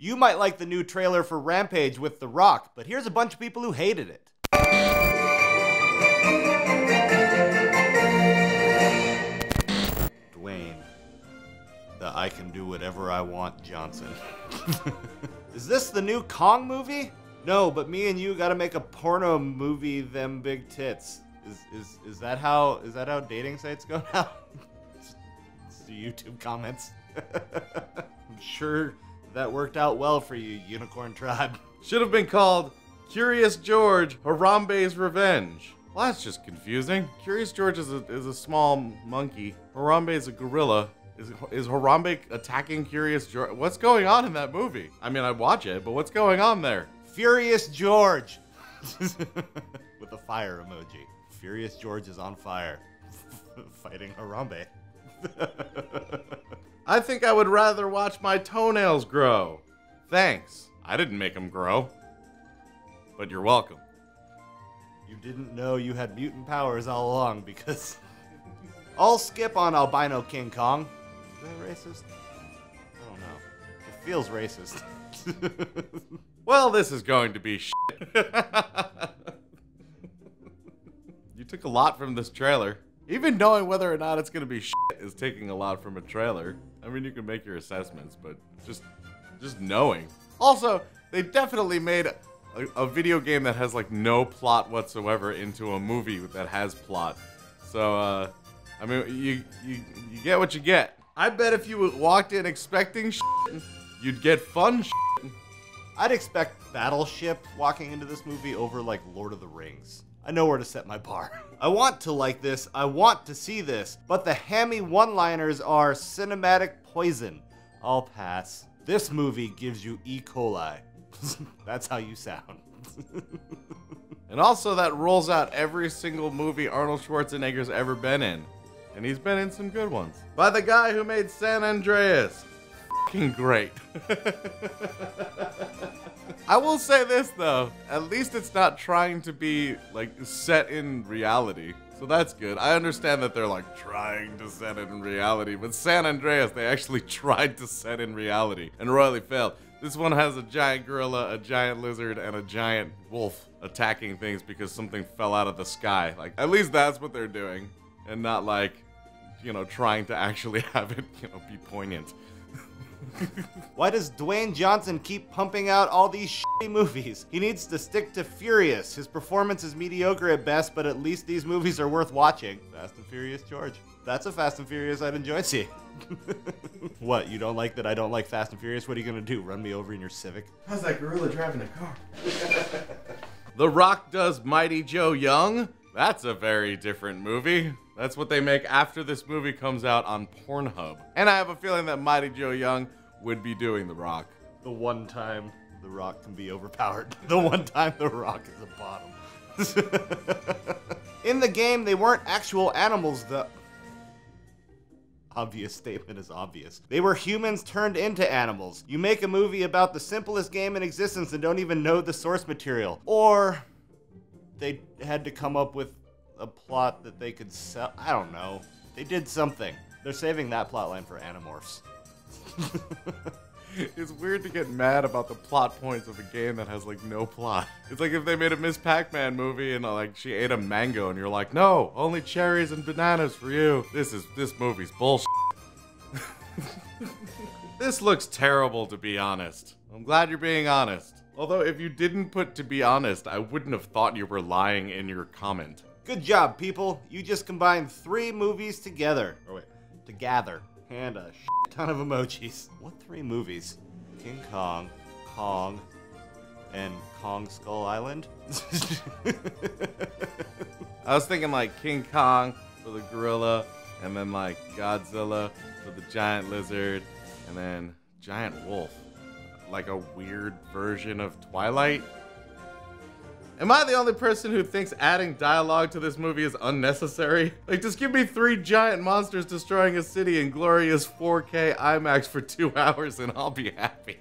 You might like the new trailer for Rampage with The Rock, but here's a bunch of people who hated it. Dwayne, the I can do whatever I want Johnson. Is this the new Kong movie? No, but me and you gotta make a porno movie, them big tits. Is that how dating sites go now? It's the YouTube comments. I'm sure that worked out well for you, Unicorn Tribe. Should have been called Curious George, Harambe's Revenge. Well, that's just confusing. Curious George is a small monkey. Harambe is a gorilla. Is Harambe attacking Curious George? What's going on in that movie? I mean, I'd watch it, but what's going on there? Furious George! With a fire emoji. Furious George is on fire. Fighting Harambe. I think I would rather watch my toenails grow. Thanks. I didn't make them grow. But you're welcome. You didn't know you had mutant powers all along because... I'll skip on Albino King Kong. Is that racist? I don't know. It feels racist. Well, this is going to be shit. You took a lot from this trailer. Even knowing whether or not it's going to be shit is taking a lot from a trailer. I mean, you can make your assessments, but just knowing. Also, they definitely made a video game that has like no plot whatsoever into a movie that has plot. So, I mean, you get what you get. I bet if you walked in expecting shit, you'd get fun shit. I'd expect Battleship walking into this movie over like Lord of the Rings. I know where to set my bar. I want to like this, I want to see this, but the hammy one-liners are cinematic poison. I'll pass. This movie gives you E. coli. That's how you sound. And also that rolls out every single movie Arnold Schwarzenegger's ever been in. And he's been in some good ones. By the guy who made San Andreas. F***ing great. I will say this though, at least it's not trying to be like set in reality. So that's good. I understand that they're like trying to set it in reality, but San Andreas, they actually tried to set in reality and royally failed. This one has a giant gorilla, a giant lizard, and a giant wolf attacking things because something fell out of the sky. Like, at least that's what they're doing, and not like, you know, trying to actually have it, you know, be poignant. Why does Dwayne Johnson keep pumping out all these shitty movies? He needs to stick to Furious. His performance is mediocre at best, but at least these movies are worth watching. Fast and Furious George. That's a Fast and Furious I'd enjoy seeing. What, you don't like that I don't like Fast and Furious? What are you gonna do, run me over in your Civic? How's that gorilla driving a car? The Rock does Mighty Joe Young? That's a very different movie. That's what they make after this movie comes out on Pornhub. And I have a feeling that Mighty Joe Young would be doing The Rock. The one time The Rock can be overpowered. The one time The Rock is a bottom. In the game, they weren't actual animals, though. Obvious statement is obvious. They were humans turned into animals. You make a movie about the simplest game in existence and don't even know the source material. Or they had to come up with a plot that they could sell. I don't know. They did something. They're saving that plotline for Animorphs. It's weird to get mad about the plot points of a game that has like no plot. It's like if they made a Miss Pac-Man movie and like she ate a mango and you're like, no, only cherries and bananas for you. This movie's bullshit. This looks terrible, to be honest. I'm glad you're being honest. Although if you didn't put "to be honest," I wouldn't have thought you were lying in your comment. Good job, people. You just combined 3 movies together. Or wait, together. And a ton of emojis. What 3 movies? King Kong, Kong, and Kong Skull Island? I was thinking like King Kong for the gorilla, and then like Godzilla for the giant lizard, and then giant wolf. Like a weird version of Twilight. Am I the only person who thinks adding dialogue to this movie is unnecessary? Like, just give me 3 giant monsters destroying a city in glorious 4K IMAX for 2 hours and I'll be happy.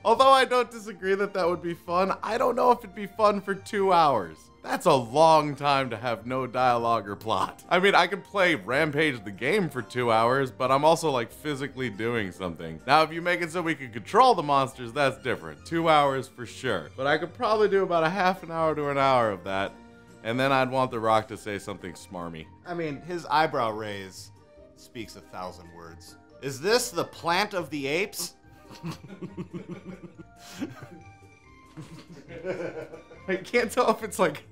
Although I don't disagree that that would be fun, I don't know if it'd be fun for 2 hours. That's a long time to have no dialogue or plot. I mean, I could play Rampage the game for 2 hours, but I'm also like physically doing something. Now, if you make it so we can control the monsters, that's different. 2 hours for sure. But I could probably do about a half an hour to an hour of that. And then I'd want The Rock to say something smarmy. I mean, his eyebrow raise speaks 1,000 words. Is this the plant of the apes? I can't tell if it's like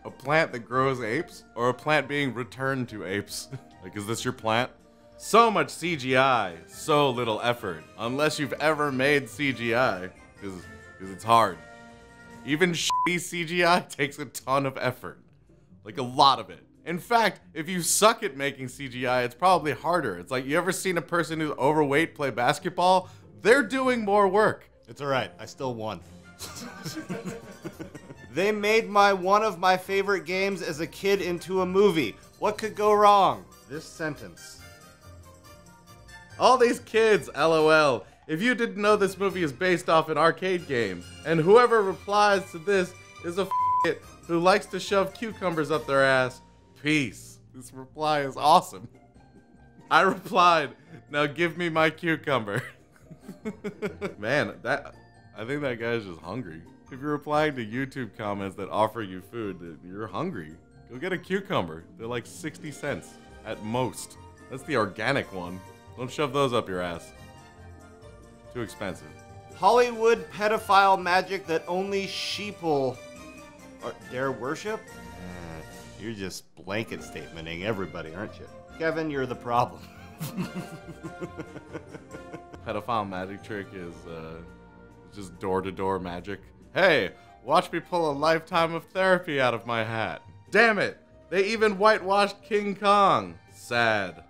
a plant that grows apes or a plant being returned to apes. Like, is this your plant? So much CGI, so little effort. Unless you've ever made CGI, because it's hard. Even shitty CGI takes a ton of effort. Like, a lot of it. In fact, if you suck at making CGI, it's probably harder. It's like, you ever seen a person who's overweight play basketball? They're doing more work. It's alright, I still won. They made one of my favorite games as a kid into a movie. What could go wrong? This sentence. All these kids, LOL. If you didn't know this movie is based off an arcade game, and whoever replies to this is a it who likes to shove cucumbers up their ass, peace. This reply is awesome. I replied, now give me my cucumber. Man, I think that guy's just hungry. If you're replying to YouTube comments that offer you food, you're hungry. Go get a cucumber. They're like 60 cents at most. That's the organic one. Don't shove those up your ass. Too expensive. Hollywood pedophile magic that only sheeple dare worship? You're just blanket statementing everybody, aren't you? Kevin, you're the problem. Pedophile magic trick is just door-to-door magic. Hey, watch me pull a lifetime of therapy out of my hat. Damn it! They even whitewashed King Kong. Sad.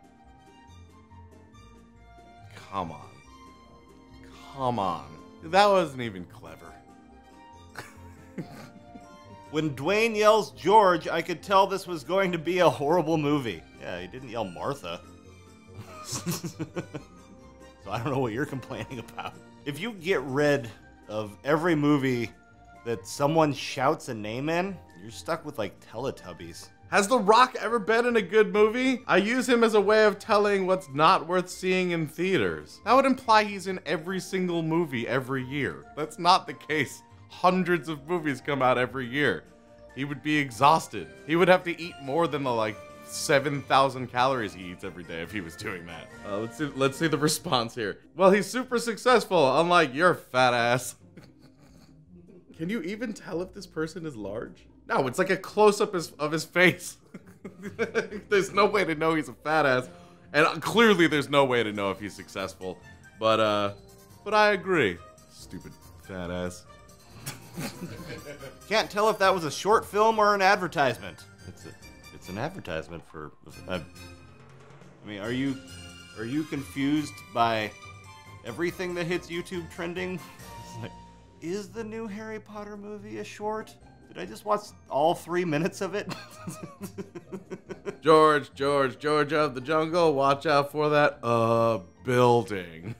Come on. Come on. That wasn't even clever. When Dwayne yells George, I could tell this was going to be a horrible movie. Yeah, he didn't yell Martha. So I don't know what you're complaining about. If you get rid of every movie that someone shouts a name in, you're stuck with like Teletubbies. Has The Rock ever been in a good movie? I use him as a way of telling what's not worth seeing in theaters. That would imply he's in every single movie every year. That's not the case. Hundreds of movies come out every year. He would be exhausted. He would have to eat more than the like 7,000 calories he eats every day if he was doing that. Let's see the response here. Well, he's super successful, unlike your fat ass. Can you even tell if this person is large? No, it's like a close-up of his face. There's no way to know he's a fat ass. And clearly there's no way to know if he's successful. But I agree. Stupid fat ass. Can't tell if that was a short film or an advertisement. It's an advertisement for. I mean, are you confused by everything that hits YouTube trending? It's like, is the new Harry Potter movie a short? Did I just watch all 3 minutes of it? George of the jungle, watch out for that building.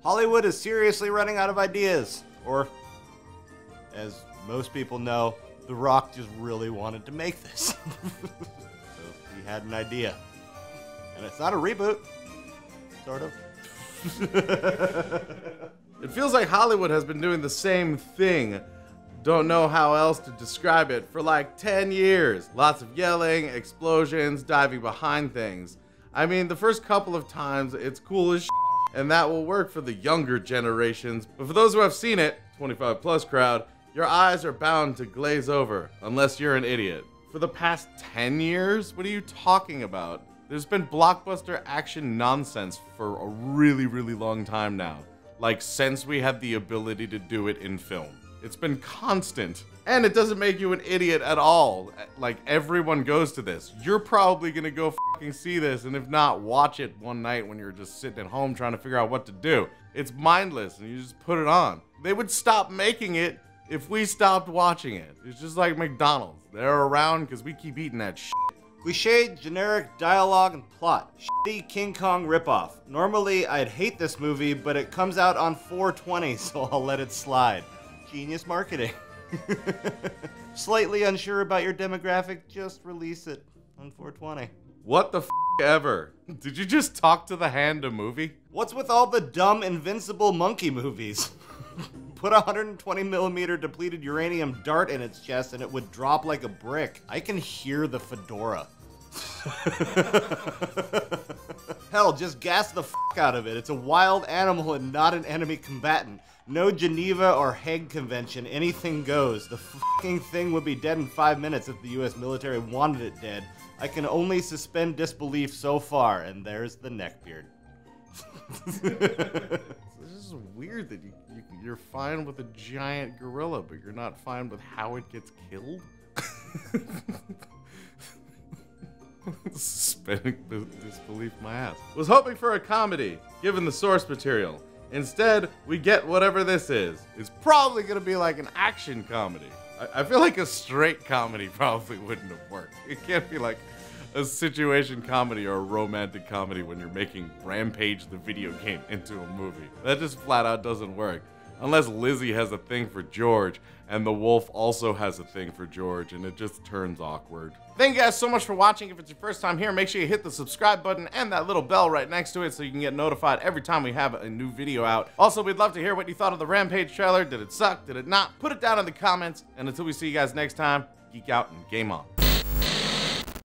Hollywood is seriously running out of ideas. Or, as most people know, The Rock just really wanted to make this. So he had an idea. And it's not a reboot. Sort of. It feels like Hollywood has been doing the same thing. Don't know how else to describe it for like 10 years. Lots of yelling, explosions, diving behind things. I mean, the first couple of times it's cool as shit, and that will work for the younger generations. But for those who have seen it, 25 plus crowd, your eyes are bound to glaze over, unless you're an idiot. For the past 10 years? What are you talking about? There's been blockbuster action nonsense for a really, really long time now. Like, since we had the ability to do it in film. It's been constant. And it doesn't make you an idiot at all. Like, everyone goes to this. You're probably gonna go fucking see this, and if not, watch it one night when you're just sitting at home trying to figure out what to do. It's mindless, and you just put it on. They would stop making it if we stopped watching it. It's just like McDonald's. They're around because we keep eating that shit. Cliché, generic dialogue and plot. Shitty King Kong ripoff. Normally, I'd hate this movie, but it comes out on 4/20, so I'll let it slide. Genius marketing. Slightly unsure about your demographic? Just release it on 420. What the ever? Did you just talk to the hand a movie? What's with all the dumb invincible monkey movies? Put a 120mm depleted uranium dart in its chest and it would drop like a brick. I can hear the fedora. Hell, just gas the out of it. It's a wild animal and not an enemy combatant. No Geneva or Hague Convention, anything goes. The fucking thing would be dead in 5 minutes if the US military wanted it dead. I can only suspend disbelief so far, and there's the neckbeard. This is weird that you're fine with a giant gorilla, but you're not fine with how it gets killed? Suspending disbelief my ass. Was hoping for a comedy, given the source material. Instead, we get whatever this is. It's probably gonna be like an action comedy. I feel like a straight comedy probably wouldn't have worked. It can't be like a situation comedy or a romantic comedy when you're making Rampage the video game into a movie. That just flat out doesn't work. Unless Lizzie has a thing for George, and the wolf also has a thing for George, and it just turns awkward. Thank you guys so much for watching. If it's your first time here, make sure you hit the subscribe button and that little bell right next to it so you can get notified every time we have a new video out. Also, we'd love to hear what you thought of the Rampage trailer. Did it suck? Did it not? Put it down in the comments. And until we see you guys next time, geek out and game on.